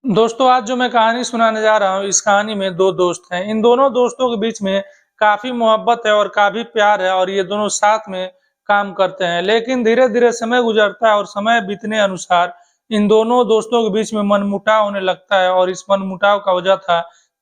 दोस्तों, आज जो मैं कहानी सुनाने जा रहा हूँ, इस कहानी में 2 दोस्त हैं। इन दोनों दोस्तों के बीच में काफ़ी मोहब्बत है और काफ़ी प्यार है और ये दोनों साथ में काम करते हैं। लेकिन धीरे-धीरे समय गुज़रता है और समय बीतने अनुसार इन दोनों दोस्तों के बीच में मनमुटाव होने लगता है और इस मनमुटाव का वजह था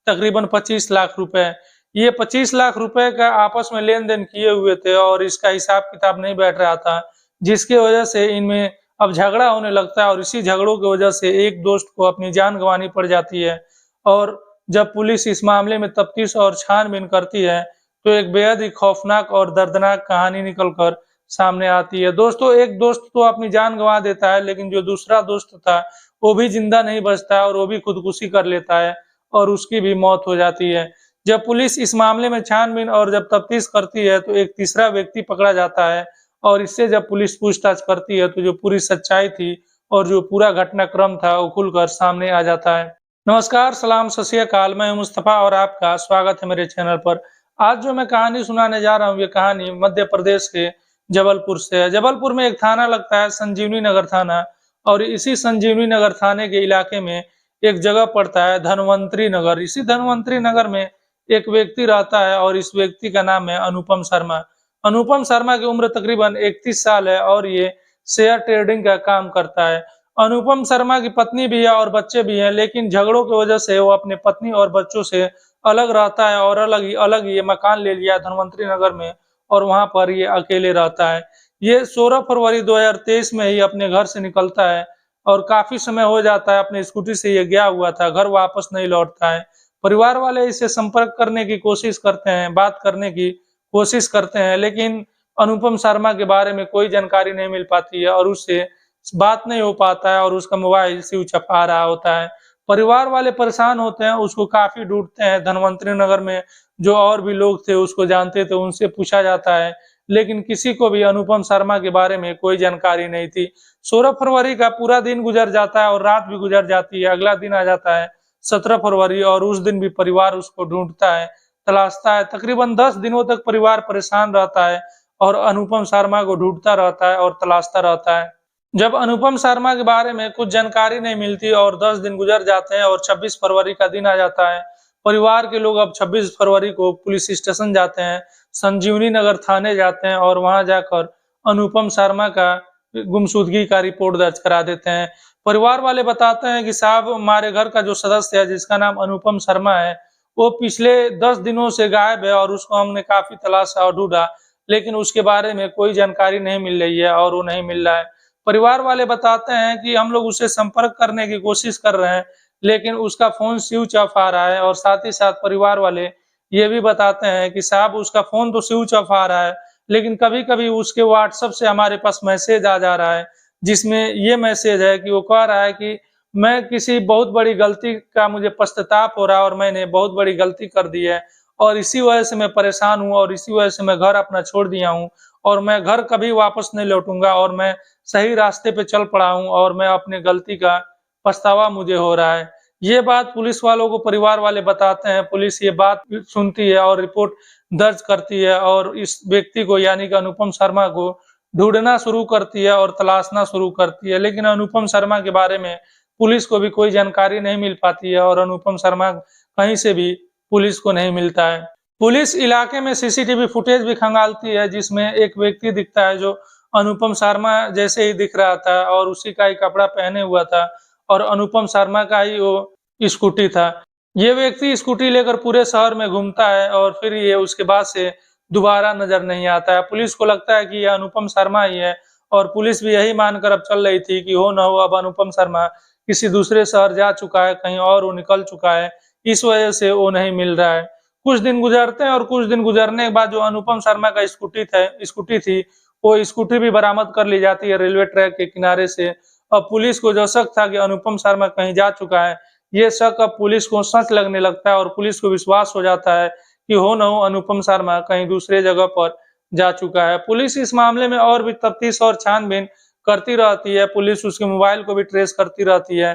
तकरीबन 25 लाख रुपए। ये 25 लाख रुपए का आपस में लेन-देन किए हुए थे और इसका हिसाब-किताब नहीं बैठ रहा था, जिसकी वजह से इनमें अब झगड़ा होने लगता है और इसी झगड़ों की वजह से एक दोस्त को अपनी जान गँवानी पड़ जाती है। और जब पुलिस इस मामले में तफ्तीश और छानबीन करती है, तो एक बेहद ही खौफनाक और दर्दनाक कहानी निकल कर सामने आती है। दोस्तों, एक दोस्त तो अपनी जान गँवा देता है, लेकिन जो दूसरा दोस्त था, वो भी ज़िंदा नहीं बचता है और वो भी खुदकुशी कर लेता है और उसकी भी मौत हो जाती है। जब पुलिस इस मामले में छानबीन और जब तफ्तीश करती है, तो एक तीसरा व्यक्ति पकड़ा जाता है और इससे जब पुलिस पूछताछ करती है, तो जो पूरी सच्चाई थी और जो पूरा घटनाक्रम था, वो खुलकर सामने आ जाता है। नमस्कार, सलाम, सत श्री अकाल, मैं हूं मुस्तफ़ा और आपका स्वागत है मेरे चैनल पर। आज जो मैं कहानी सुनाने जा रहा हूँ, ये कहानी मध्य प्रदेश के जबलपुर से है। जबलपुर में एक थाना लगता है, संजीवनी नगर थाना, और इसी संजीवनी नगर थाने के इलाके में एक जगह पड़ता है, धन्वंतरी नगर। इसी धन्वंतरी नगर में एक व्यक्ति रहता है और इस व्यक्ति का नाम है अनुपम शर्मा। अनुपम शर्मा की उम्र तकरीबन 31 साल है और ये शेयर ट्रेडिंग का काम करता है। अनुपम शर्मा की पत्नी भी है और बच्चे भी हैं, लेकिन झगड़ों की वजह से वो अपने पत्नी और बच्चों से अलग रहता है और अलग ही ये मकान ले लिया है धन्वंतरी नगर में और वहाँ पर ये अकेले रहता है। ये 16 फरवरी 2023 में ही अपने घर से निकलता है और काफ़ी समय हो जाता है, अपनी स्कूटी से ये गया हुआ था, घर वापस नहीं लौटता है। परिवार वाले इसे संपर्क करने की कोशिश करते हैं, बात करने की कोशिश करते हैं, लेकिन अनुपम शर्मा के बारे में कोई जानकारी नहीं मिल पाती है और उससे बात नहीं हो पाता है और उसका मोबाइल स्विच ऑफ आ रहा होता है। परिवार वाले परेशान होते हैं, उसको काफ़ी ढूँढते हैं। धन्वंतरी नगर में जो और भी लोग थे, उसको जानते थे, उनसे पूछा जाता है, लेकिन किसी को भी अनुपम शर्मा के बारे में कोई जानकारी नहीं थी। 16 फरवरी का पूरा दिन गुज़र जाता है और रात भी गुज़र जाती है। अगला दिन आ जाता है 17 फरवरी और उस दिन भी परिवार उसको ढूँढता है, तलाशता है। तकरीबन 10 दिनों तक परिवार परेशान रहता है और अनुपम शर्मा को ढूँढता रहता है और तलाशता रहता है। जब अनुपम शर्मा के बारे में कुछ जानकारी नहीं मिलती और 10 दिन गुजर जाते हैं और 26 फरवरी का दिन आ जाता है। परिवार के लोग अब 26 फरवरी को पुलिस स्टेशन जाते हैं, संजीवनी नगर थाने जाते हैं और वहां जाकर अनुपम शर्मा का गुमशुदगी का रिपोर्ट दर्ज करा देते हैं। परिवार वाले बताते हैं कि साहब, हमारे घर का जो सदस्य है जिसका नाम अनुपम शर्मा है, वो पिछले 10 दिनों से गायब है और उसको हमने काफ़ी तलाशा और ढूँढा, लेकिन उसके बारे में कोई जानकारी नहीं मिल रही है और वो नहीं मिल रहा है। परिवार वाले बताते हैं कि हम लोग उससे संपर्क करने की कोशिश कर रहे हैं, लेकिन उसका फ़ोन स्विच ऑफ आ रहा है और साथ ही साथ परिवार वाले ये भी बताते हैं कि साहब, उसका फ़ोन तो स्विच ऑफ आ रहा है, लेकिन कभी-कभी उसके व्हाट्सएप से हमारे पास मैसेज आ जा रहा है, जिसमें ये मैसेज है कि वो कह रहा है कि मैं किसी बहुत बड़ी गलती का मुझे पश्चाताप हो रहा है और मैंने बहुत बड़ी गलती कर दी है और इसी वजह से मैं परेशान हूँ और इसी वजह से मैं घर अपना छोड़ दिया हूँ और मैं घर कभी वापस नहीं लौटूँगा और मैं सही रास्ते पे चल पड़ा हूँ और मैं अपनी गलती का पछतावा मुझे हो रहा है। ये बात पुलिस वालों को परिवार वाले बताते हैं, पुलिस ये बात सुनती है और रिपोर्ट दर्ज करती है और इस व्यक्ति को यानी कि अनुपम शर्मा को ढूँढना शुरू करती है और तलाशना शुरू करती है। लेकिन अनुपम शर्मा के बारे में पुलिस को भी कोई जानकारी नहीं मिल पाती है और अनुपम शर्मा कहीं से भी पुलिस को नहीं मिलता है। पुलिस इलाके में सीसीटीवी फुटेज भी खंगालती है, जिसमें एक व्यक्ति दिखता है जो अनुपम शर्मा जैसे ही दिख रहा था और उसी का ही कपड़ा पहने हुआ था और अनुपम शर्मा का ही वो स्कूटी था। ये व्यक्ति स्कूटी लेकर पूरे शहर में घूमता है और फिर ये उसके बाद से दोबारा नजर नहीं आता है। पुलिस को लगता है कि ये अनुपम शर्मा ही है और पुलिस भी यही मानकर अब चल रही थी कि हो ना हो अब अनुपम शर्मा किसी दूसरे शहर जा चुका है, कहीं और वो निकल चुका है, इस वजह से वो नहीं मिल रहा है। कुछ दिन गुजरते हैं और कुछ दिन गुजरने के बाद जो अनुपम शर्मा का स्कूटी थी, वो स्कूटी भी बरामद कर ली जाती है रेलवे ट्रैक के किनारे से। अब पुलिस को जो शक था कि अनुपम शर्मा कहीं जा चुका है, ये शक अब पुलिस को सच लगने लगता है और पुलिस को विश्वास हो जाता है कि हो न हो अनुपम शर्मा कहीं दूसरे जगह पर जा चुका है। पुलिस इस मामले में और भी तफ्तीश और छानबीन करती रहती है। पुलिस उसके मोबाइल को भी ट्रेस करती रहती है।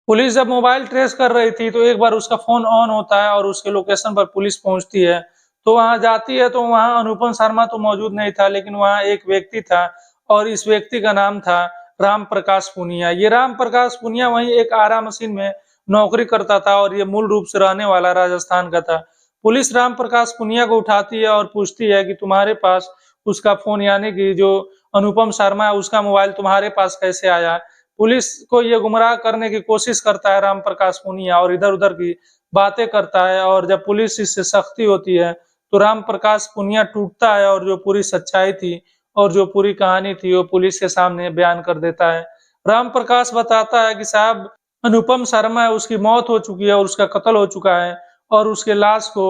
पुलिस जब मोबाइल ट्रेस कर रही थी, तो एक बार उसका फ़ोन ऑन होता है और उसके लोकेशन पर पुलिस पहुँचती है। तो वहाँ जाती है, तो वहाँ अनुपम शर्मा तो मौजूद नहीं था, लेकिन वहाँ एक व्यक्ति था और इस व्यक्ति का नाम था राम प्रकाश पूनिया। ये राम प्रकाश पूनिया वहीं एक आरा मशीन में नौकरी करता था और ये मूल रूप से रहने वाला राजस्थान का था। पुलिस राम प्रकाश पुनिया को उठाती है और पूछती है कि तुम्हारे पास उसका फ़ोन, यानी कि जो अनुपम शर्मा है उसका मोबाइल तुम्हारे पास कैसे आया? पुलिस को ये गुमराह करने की कोशिश करता है राम प्रकाश पुनिया और इधर-उधर की बातें करता है, और जब पुलिस इससे सख्ती होती है तो राम प्रकाश पुनिया टूटता है और जो पूरी सच्चाई थी और जो पूरी कहानी थी वो पुलिस के सामने बयान कर देता है। राम प्रकाश बताता है कि साहब, अनुपम शर्मा है, उसकी मौत हो चुकी है और उसका कत्ल हो चुका है और उसके लाश को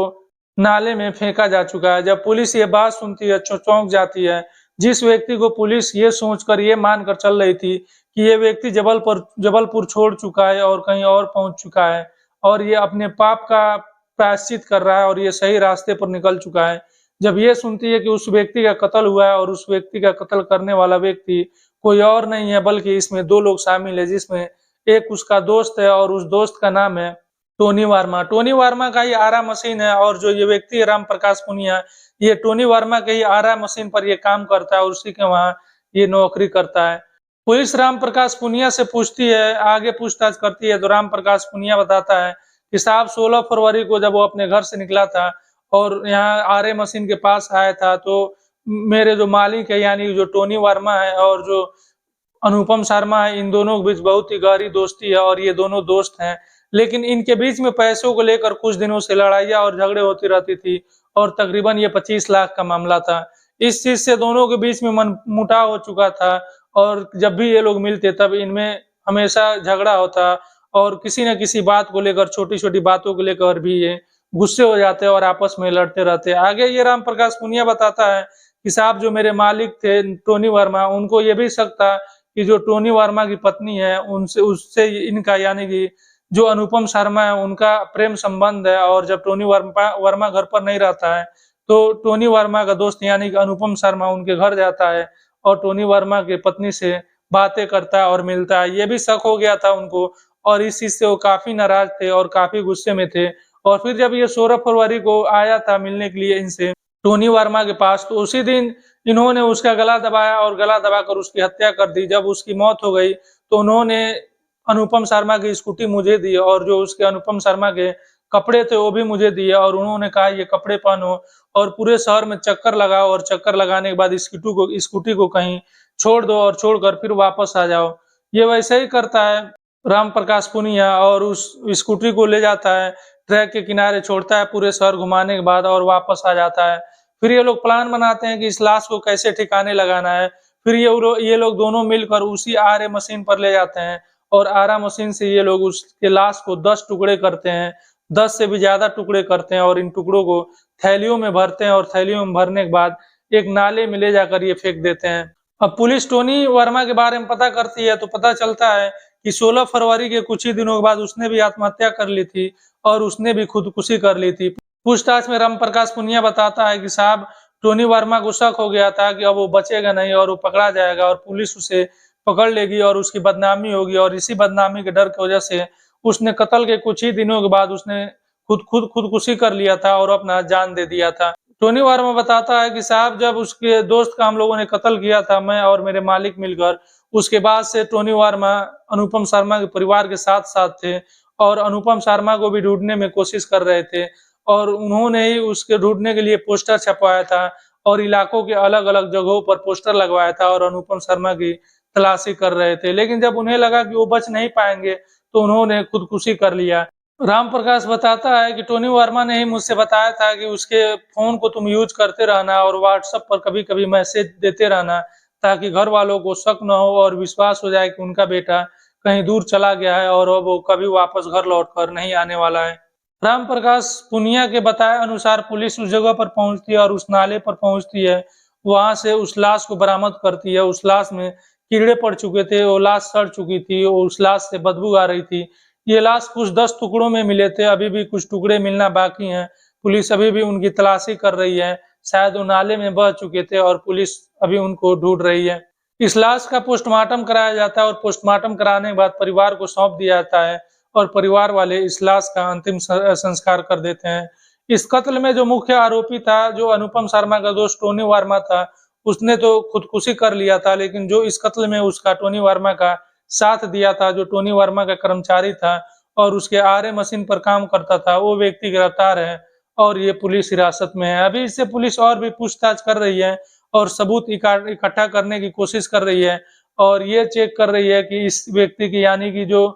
नाले में फेंका जा चुका है। जब पुलिस ये बात सुनती है चौंक जाती है। जिस व्यक्ति को पुलिस ये सोचकर ये मानकर चल रही थी कि ये व्यक्ति जबलपुर छोड़ चुका है और कहीं और पहुंच चुका है और ये अपने पाप का प्रायश्चित कर रहा है और ये सही रास्ते पर निकल चुका है। जब ये सुनती है कि उस व्यक्ति का कत्ल हुआ है और उस व्यक्ति का कत्ल करने वाला व्यक्ति कोई और नहीं है बल्कि इसमें 2 लोग शामिल है, जिसमें एक उसका दोस्त है और उस दोस्त का नाम है टोनी वर्मा। टोनी वर्मा का ही आरा मशीन है और जो ये व्यक्ति है राम प्रकाश पुनिया, ये टोनी वर्मा के ही आरा मशीन पर ये काम करता है और उसी के वहाँ ये नौकरी करता है। पुलिस राम प्रकाश पुनिया से पूछती है, आगे पूछताछ करती है तो राम प्रकाश पुनिया बताता है कि साहब 16 फरवरी को जब वो अपने घर से निकला था और यहाँ आरे मशीन के पास आया था तो मेरे जो मालिक है यानी जो टोनी वर्मा है और जो अनुपम शर्मा है, इन दोनों के बीच बहुत ही गहरी दोस्ती है और ये दोनों दोस्त हैं। लेकिन इनके बीच में पैसों को लेकर कुछ दिनों से लड़ाइयाँ और झगड़े होती रहती थी और तकरीबन ये 25 लाख का मामला था। इस चीज़ से दोनों के बीच में मनमुटाव हो चुका था और जब भी ये लोग मिलते तब इनमें हमेशा झगड़ा होता और किसी न किसी बात को लेकर, छोटी-छोटी बातों को लेकर भी ये गुस्से हो जाते और आपस में लड़ते रहते। आगे ये राम प्रकाश पुनिया बताता है कि साहब, जो मेरे मालिक थे टोनी वर्मा, उनको ये भी शक था कि जो टोनी वर्मा की पत्नी है उनसे उससे इनका यानी कि जो अनुपम शर्मा है उनका प्रेम संबंध है, और जब टोनी वर्मा घर पर नहीं रहता है तो टोनी वर्मा का दोस्त यानी कि अनुपम शर्मा उनके घर जाता है और टोनी वर्मा की पत्नी से बातें करता है और मिलता है। ये भी शक हो गया था उनको और इस चीज़ से वो काफ़ी नाराज़ थे और काफ़ी गुस्से में थे। और फिर जब ये 16 फरवरी को आया था मिलने के लिए इनसे टोनी वर्मा के पास, तो उसी दिन इन्होंने उसका गला दबाया और गला दबाकर उसकी हत्या कर दी। जब उसकी मौत हो गई तो उन्होंने अनुपम शर्मा की स्कूटी मुझे दी और जो उसके अनुपम शर्मा के कपड़े थे वो भी मुझे दिए और उन्होंने कहा ये कपड़े पहनो और पूरे शहर में चक्कर लगाओ और चक्कर लगाने के बाद स्कूटी को कहीं छोड़ दो और छोड़कर फिर वापस आ जाओ। ये वैसे ही करता है राम प्रकाश पुनिया और उस स्कूटी को ले जाता है, ट्रैक के किनारे छोड़ता है पूरे शहर घुमाने के बाद और वापस आ जाता है। फिर ये लोग प्लान बनाते हैं कि इस लाश को कैसे ठिकाने लगाना है। फिर ये लोग दोनों मिलकर उसी आरे मशीन पर ले जाते हैं और आरा मशीन से ये लोग उसके लाश को 10 टुकड़े करते हैं, 10 से भी ज़्यादा टुकड़े करते हैं और इन टुकड़ों को थैलियों में भरते हैं और थैलियों में भरने के बाद एक नाले में ले जाकर ये फेंक देते हैं। अब पुलिस टोनी वर्मा के बारे में पता करती है तो पता चलता है कि 16 फरवरी के कुछ ही दिनों के बाद उसने भी आत्महत्या कर ली थी और उसने भी खुदकुशी कर ली थी। पूछताछ में राम प्रकाश पुनिया बताता है कि साहब, टोनी वर्मा को शक हो गया था कि अब वो बचेगा नहीं और वो पकड़ा जाएगा और पुलिस उसे पकड़ लेगी और उसकी बदनामी होगी, और इसी बदनामी के डर की वजह से उसने कत्ल के कुछ ही दिनों के बाद उसने खुदकुशी कर लिया था और अपना जान दे दिया था। टोनी वर्मा बताता है कि साहब, जब उसके दोस्त का हम लोगों ने कत्ल किया था, मैं और मेरे मालिक मिलकर, उसके बाद से टोनी वर्मा अनुपम शर्मा के परिवार के साथ-साथ थे और अनुपम शर्मा को भी ढूँढने में कोशिश कर रहे थे और उन्होंने ही उसके ढूँढने के लिए पोस्टर छपवाया था और इलाकों के अलग-अलग जगहों पर पोस्टर लगवाया था और अनुपम शर्मा की तलाशी कर रहे थे। लेकिन जब उन्हें लगा कि वो बच नहीं पाएँगे, तो उन्होंने खुदकुशी कर लिया। राम प्रकाश बताता है कि टोनी वर्मा ने ही मुझसे बताया था कि उसके फ़ोन को तुम यूज़ करते रहना और व्हाट्सएप पर कभी-कभी मैसेज देते रहना, ताकि घर वालों को शक न हो और विश्वास हो जाए कि उनका बेटा कहीं दूर चला गया है और अब वो कभी वापस घर लौटकर नहीं आने वाला है। राम प्रकाश पुनिया के बताए अनुसार पुलिस उस जगह पर पहुँचती है और उस नाले पर पहुँचती है। वहाँ से उस लाश को बरामद करती है। उस लाश में कीड़े पड़ चुके थे, वो लाश सड़ चुकी थी और उस लाश से बदबू आ रही थी। ये लाश कुछ 10 टुकड़ों में मिले थे, अभी भी कुछ टुकड़े मिलना बाकी हैं। पुलिस अभी भी उनकी तलाशी कर रही है। शायद वो नाले में बह चुके थे और पुलिस अभी उनको ढूँढ रही है। इस लाश का पोस्टमार्टम कराया जाता है और पोस्टमार्टम कराने के बाद परिवार को सौंप दिया जाता है और परिवार वाले इस लाश का अंतिम संस्कार कर देते हैं। इस कत्ल में जो मुख्य आरोपी था, जो अनुपम शर्मा का दोस्त टोनी वर्मा था, उसने तो खुदकुशी कर लिया था, लेकिन जो इस कत्ल में उसका टोनी वर्मा का साथ दिया था, जो टोनी वर्मा का कर्मचारी था, और उसके आरए मशीन पर काम करता था, वो व्यक्ति गिरफ्तार है और ये पुलिस हिरासत में है। अभी इससे पुलिस और भी पूछताछ कर रही है और सबूत इकट्ठा करने की कोशिश कर रही है और ये चेक कर रही है कि इस व्यक्ति की यानी कि जो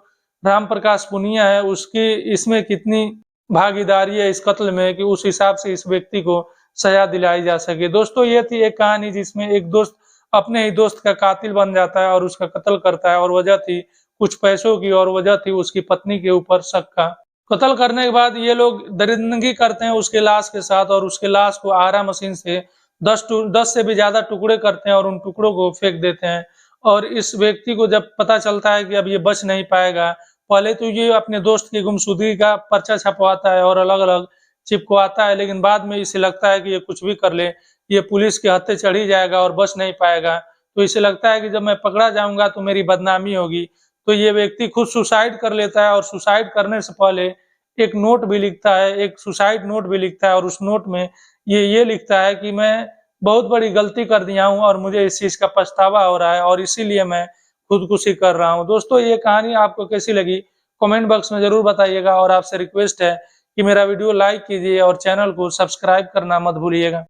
राम प्रकाश पुनिया है उसकी इसमें कितनी भागीदारी है इस कत्ल में कि उस हिसाब से इस व्यक्ति को सजा दिलाई जा सके। दोस्तों ये थी एक कहानी जिसमें एक दोस्त अपने ही दोस्त का कातिल बन जाता है और उसका कत्ल करता है और वजह थी कुछ पैसों की और वजह थी उसकी पत्नी के ऊपर शक का। कत्ल करने के बाद ये लोग दरिंदगी करते हैं उसके लाश के साथ और उसके लाश को आरा मशीन से 10 से भी ज्यादा टुकड़े करते हैं और उन टुकड़ों को फेंक देते हैं। और इस व्यक्ति को जब पता चलता है कि अब ये बच नहीं पाएगा, पहले तो ये अपने दोस्त की गुमशुदगी का पर्चा छपवाता है और अलग-अलग चिपकवाता है, लेकिन बाद में इसे लगता है कि ये कुछ भी कर ले, ये पुलिस के हत्थे चढ़ ही जाएगा और बच नहीं पाएगा। तो इसे लगता है कि जब मैं पकड़ा जाऊँगा तो मेरी बदनामी होगी। तो ये व्यक्ति खुद सुसाइड कर लेता है और सुसाइड करने से पहले एक नोट भी लिखता है, एक सुसाइड नोट भी लिखता है और उस नोट में ये लिखता है कि मैं बहुत बड़ी गलती कर दिया हूँ और मुझे इस चीज़ का पछतावा हो रहा है और इसीलिए मैं खुदकुशी कर रहा हूँ। दोस्तों ये कहानी आपको कैसी लगी? कमेंट बॉक्स में ज़रूर बताइएगा और आपसे रिक्वेस्ट है कि मेरा वीडियो लाइक कीजिए और चैनल को सब्सक्राइब करना मत भूलिएगा।